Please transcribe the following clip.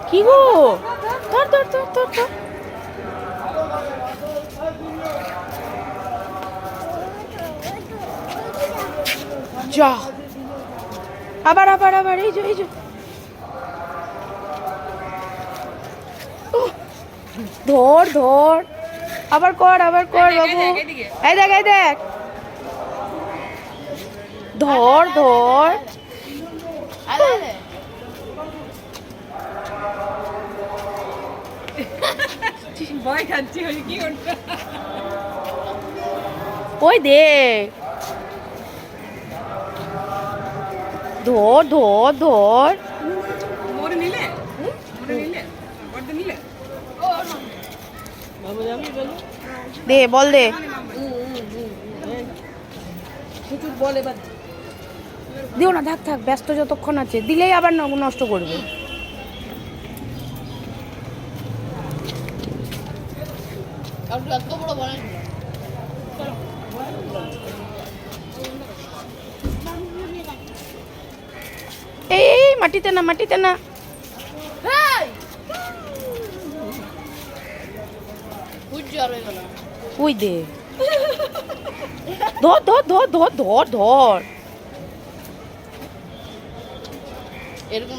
কি গো, ধর ধর ধর ধর ধর। যা, আবার আবার আবার, এই যে এই যে, ধর ধর, আবার কর বাবু। এই দেখ এই দেখ, ধর ধর। ভয় খাচ্ছি কি ওই দেখ, ধর ধর ধর। মোরে নিলে বড় নিলে বাবু যাবি বলো দে, বল দে। কিছু বল এবার দিও না, থাক থাক, ব্যস্ত যতক্ষণ আছে, দিলেই আবার নষ্ট করবে। এই মাটিতে না, মাটিতে না। ওই দে, ধর ধর ধর ধর ধর ধর। এরকম